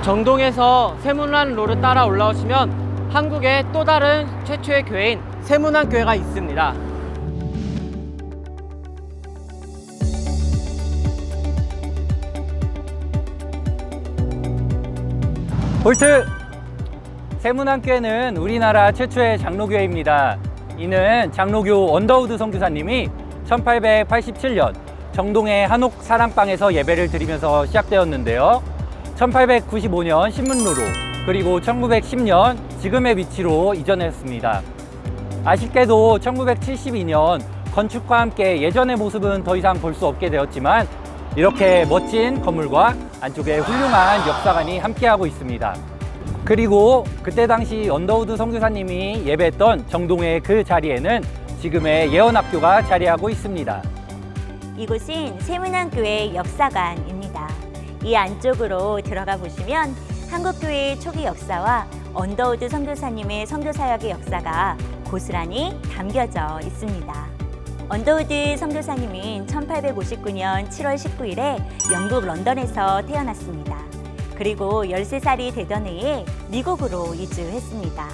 정동에서 세문안로를 따라 올라오시면 한국의 또 다른 최초의 교회인 세문안교회가 있습니다. 홀트! 세문안교회는 우리나라 최초의 장로교회입니다. 이는 장로교 언더우드 선교사님이 1887년 정동의 한옥 사랑방에서 예배를 드리면서 시작되었는데요. 1895년 신문로로 그리고 1910년 지금의 위치로 이전했습니다. 아쉽게도 1972년 건축과 함께 예전의 모습은 더 이상 볼 수 없게 되었지만 이렇게 멋진 건물과 안쪽에 훌륭한 역사관이 함께하고 있습니다. 그리고 그때 당시 언더우드 선교사님이 예배했던 정동의 그 자리에는 지금의 예언학교가 자리하고 있습니다. 이곳은 세문안교회 역사관입니다. 이 안쪽으로 들어가 보시면 한국교회의 초기 역사와 언더우드 선교사님의 선교사역의 역사가 고스란히 담겨져 있습니다. 언더우드 선교사님은 1859년 7월 19일에 영국 런던에서 태어났습니다. 그리고 13살이 되던 해에 미국으로 이주했습니다.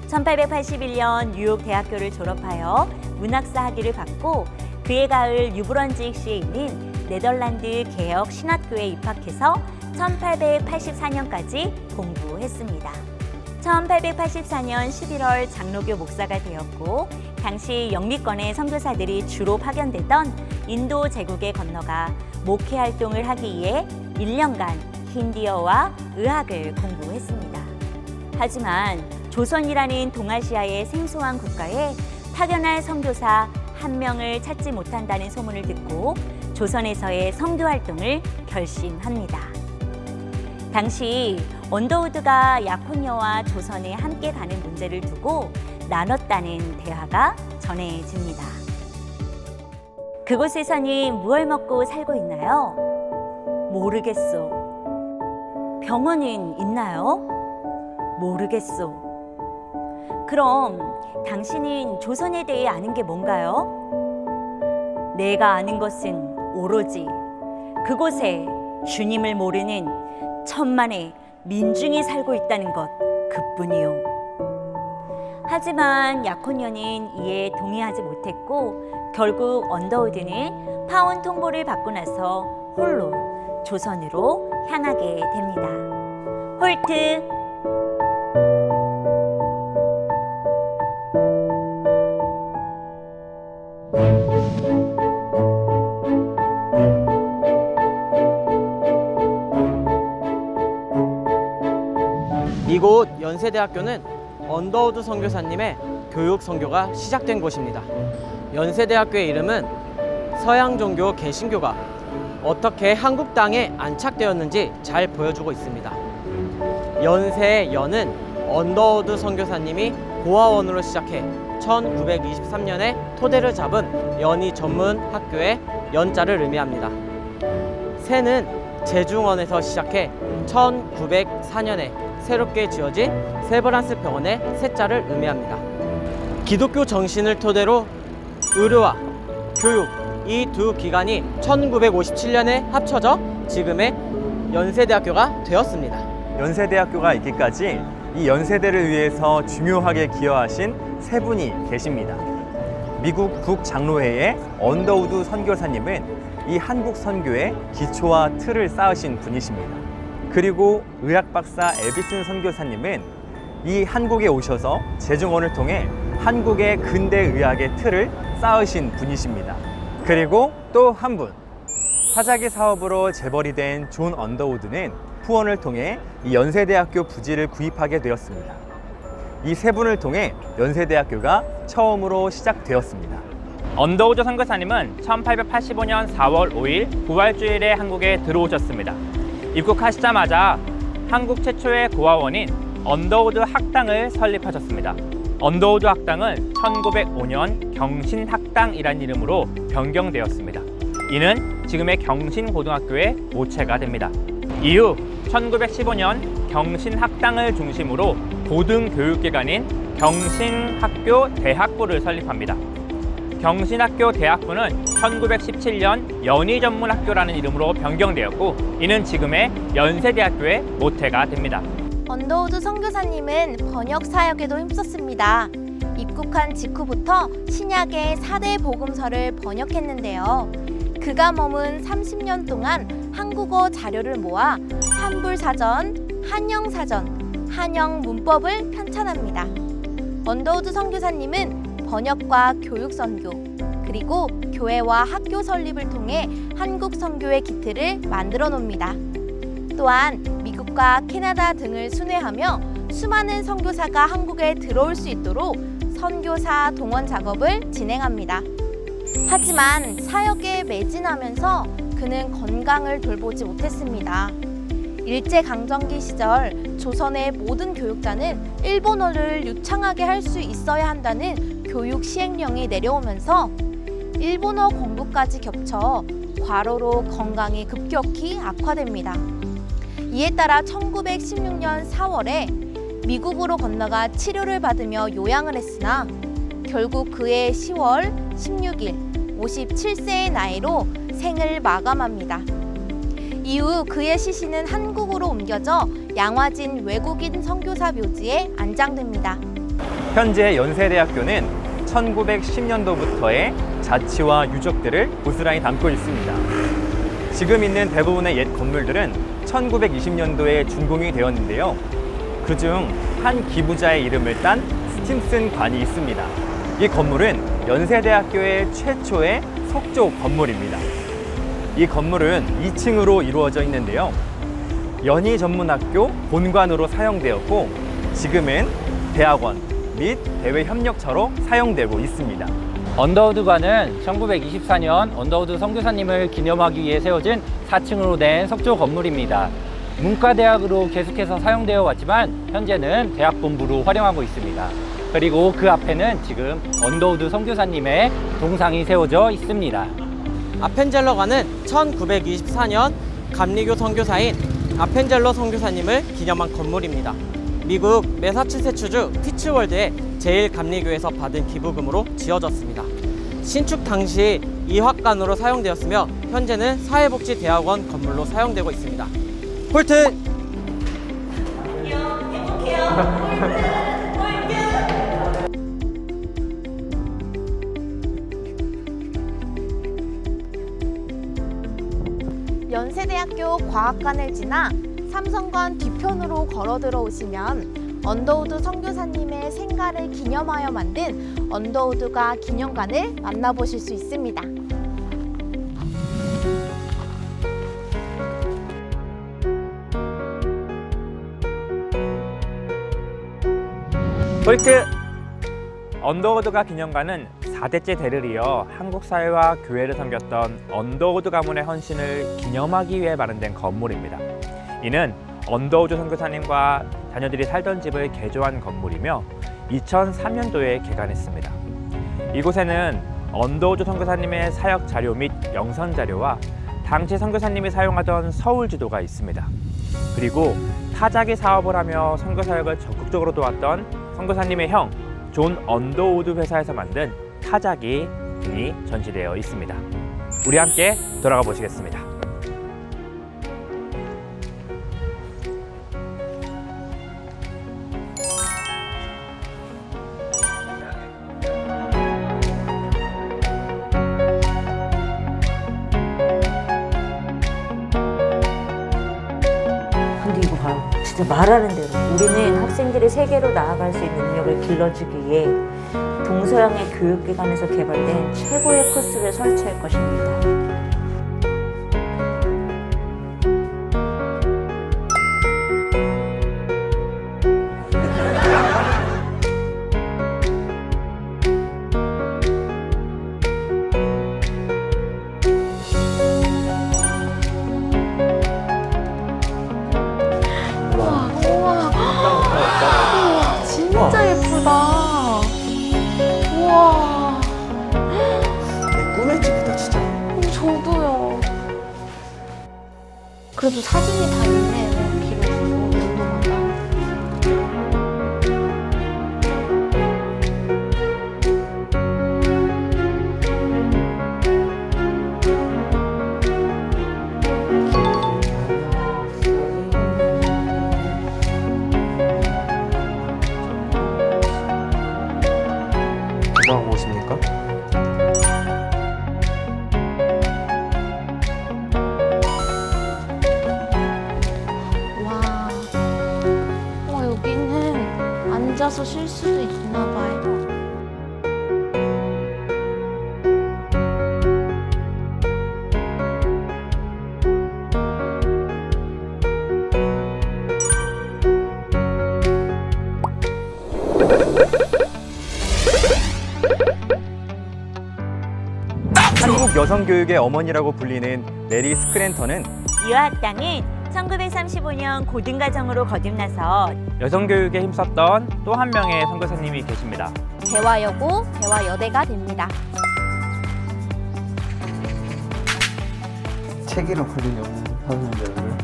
1881년 뉴욕 대학교를 졸업하여 문학사 학위를 받고 그해 가을 유브런직시에 있는 네덜란드 개혁 신학교에 입학해서 1884년까지 공부했습니다. 1884년 11월 장로교 목사가 되었고 당시 영미권의 선교사들이 주로 파견되던 인도 제국에 건너가 목회 활동을 하기 위해 1년간 힌디어와 의학을 공부했습니다. 하지만 조선이라는 동아시아의 생소한 국가에 파견할 선교사 한 명을 찾지 못한다는 소문을 듣고 조선에서의 선교 활동을 결심합니다. 당시 언더우드가 약혼녀와 조선에 함께 가는 문제를 두고 나눴다는 대화가 전해집니다. 그곳에서는 무얼 먹고 살고 있나요? 모르겠소. 병원은 있나요? 모르겠소. 그럼 당신은 조선에 대해 아는 게 뭔가요? 내가 아는 것은 오로지 그곳에 주님을 모르는 천만의 민중이 살고 있다는 것 그뿐이요. 하지만 약혼녀는 이에 동의하지 못했고 결국 언더우드는 파원 통보를 받고 나서 홀로 조선으로 향하게 됩니다. 홀트! 이곳 연세대학교는 언더우드 선교사님의 교육 선교가 시작된 곳입니다. 연세대학교의 이름은 서양 종교 개신교가 어떻게 한국 땅에 안착되었는지 잘 보여주고 있습니다. 연세의 연은 언더우드 선교사님이 고아원으로 시작해 1923년에 토대를 잡은 연희 전문 학교의 연자를 의미합니다. 세는 제중원에서 시작해 1904년에 새롭게 지어진 세브란스 병원의 세자를 의미합니다. 기독교 정신을 토대로 의료와 교육 이 두 기관이 1957년에 합쳐져 지금의 연세대학교가 되었습니다. 연세대학교가 있기까지 이 연세대를 위해서 중요하게 기여하신 세 분이 계십니다. 미국 국장로회의 언더우드 선교사님은 이 한국 선교의 기초와 틀을 쌓으신 분이십니다. 그리고 의학박사 에비슨 선교사님은 이 한국에 오셔서 제중원을 통해 한국의 근대의학의 틀을 쌓으신 분이십니다. 그리고 또 한 분, 타자기 사업으로 재벌이 된 존 언더우드는 후원을 통해 이 연세대학교 부지를 구입하게 되었습니다. 이 세 분을 통해 연세대학교가 처음으로 시작되었습니다. 언더우드 선교사님은 1885년 4월 5일 부활주일에 한국에 들어오셨습니다. 입국하시자마자 한국 최초의 고아원인 언더우드 학당을 설립하셨습니다. 언더우드 학당은 1905년 경신학당이란 이름으로 변경되었습니다. 이는 지금의 경신고등학교의 모체가 됩니다. 이후 1915년 경신학당을 중심으로 고등교육기관인 경신학교 대학부를 설립합니다. 경신학교 대학부는 1917년 연희전문학교라는 이름으로 변경되었고 이는 지금의 연세대학교의 모태가 됩니다. 언더우드 선교사님은 번역 사역에도 힘썼습니다. 입국한 직후부터 신약의 4대 복음서를 번역했는데요. 그가 머문 30년 동안 한국어 자료를 모아 한불사전, 한영사전, 한영문법을 편찬합니다. 언더우드 선교사님은 번역과 교육 선교, 그리고 교회와 학교 설립을 통해 한국 선교의 기틀을 만들어 놓습니다. 또한 미국과 캐나다 등을 순회하며 수많은 선교사가 한국에 들어올 수 있도록 선교사 동원 작업을 진행합니다. 하지만 사역에 매진하면서 그는 건강을 돌보지 못했습니다. 일제강점기 시절 조선의 모든 교육자는 일본어를 유창하게 할 수 있어야 한다는 교육 시행령이 내려오면서 일본어 공부까지 겹쳐 과로로 건강이 급격히 악화됩니다. 이에 따라 1916년 4월에 미국으로 건너가 치료를 받으며 요양을 했으나 결국 그해 10월 16일 57세의 나이로 생을 마감합니다. 이후 그의 시신은 한국으로 옮겨져 양화진 외국인 선교사 묘지에 안장됩니다. 현재 연세대학교는 1910년도부터의 자취와 유적들을 고스란히 담고 있습니다. 지금 있는 대부분의 옛 건물들은 1920년도에 준공이 되었는데요. 그중 한 기부자의 이름을 딴 스팀슨 관이 있습니다. 이 건물은 연세대학교의 최초의 석조 건물입니다. 이 건물은 2층으로 이루어져 있는데요. 연희전문학교 본관으로 사용되었고 지금은 대학원 및 대외협력처로 사용되고 있습니다. 언더우드관은 1924년 언더우드 선교사님을 기념하기 위해 세워진 4층으로 된 석조 건물입니다. 문과대학으로 계속해서 사용되어 왔지만 현재는 대학본부로 활용하고 있습니다. 그리고 그 앞에는 지금 언더우드 선교사님의 동상이 세워져 있습니다. 아펜젤러관은 1924년 감리교 선교사인 아펜젤러 선교사님을 기념한 건물입니다. 미국 매사추세츠주 피츠월드의 제1감리교에서 받은 기부금으로 지어졌습니다. 신축 당시 이학관으로 사용되었으며 현재는 사회복지대학원 건물로 사용되고 있습니다. 홀트! 연세대학교 과학관을 지나 삼성관 뒤편으로 걸어 들어오시면 언더우드 선교사님의 생가를 기념하여 만든 언더우드가 기념관을 만나보실 수 있습니다. 홀트! 언더우드가 기념관은 4대째 대를 이어 한국 사회와 교회를 섬겼던 언더우드 가문의 헌신을 기념하기 위해 마련된 건물입니다. 이는 언더우드 선교사님과 자녀들이 살던 집을 개조한 건물이며 2003년도에 개관했습니다. 이곳에는 언더우드 선교사님의 사역 자료 및 영상 자료와 당시 선교사님이 사용하던 서울 지도가 있습니다. 그리고 타자기 사업을 하며 선교 사역을 적극적으로 도왔던 선교사님의 형 존 언더우드 회사에서 만든 타자기 등이 전시되어 있습니다. 우리 함께 돌아가 보시겠습니다. 근데 이거 봐요. 진짜 말하는 대로 우리는 학생들이 세계로 나아갈 수 있는 능력을 길러주기 위해 동서양의 교육기관에서 개발된 최고의 코스를 설치할 것입니다. 진짜 예쁘다. 우와. 내 꿈의 집이다 진짜. 저도요. 그래도 사진이 다 있네요. 길에서 연도마다. 한국 여성교육의 어머니라고 불리는 메리 스크랜턴은 유아학당은 1935년 고등과정으로 거듭나서 여성교육에 힘썼던 또 한 명의 선교사님이 계십니다. 대화여고, 대화여대가 됩니다. 책이랑 관련이 없는 사람들이라고요?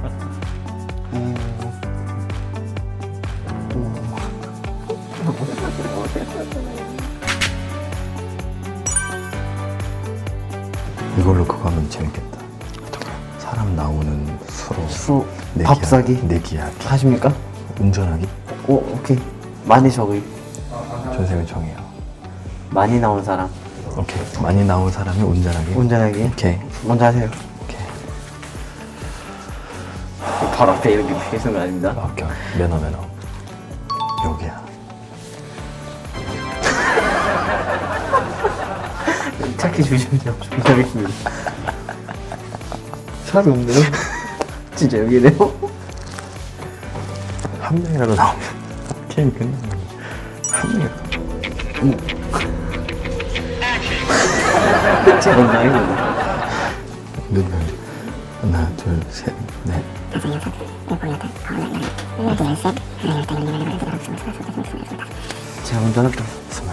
이걸로 그거 하면 재밌겠다. 사람 나오는 수로 밥 사기? 내기하기, 하십니까? 운전하기. 오, 오케이. 많이 적의. 선생님이 정해요. 많이 나온 사람. 오케이. 많이 나온 사람이 운전하기. 운전하기. 오케이. 먼저 하세요. 오케이. 바로 앞에 이렇게 계시는 거 아닙니다. 오케이. 매너. 여기야. 착해 주시면 준비하겠습니다. 사람이 없네요. 진짜 여기네요. 한 명이라도 나오면 게임이 끝나는 거야. 한 명이라도. 제가 나이거든. 눈을 하나, 둘, 셋, 넷. 제가 운전할게요. 25.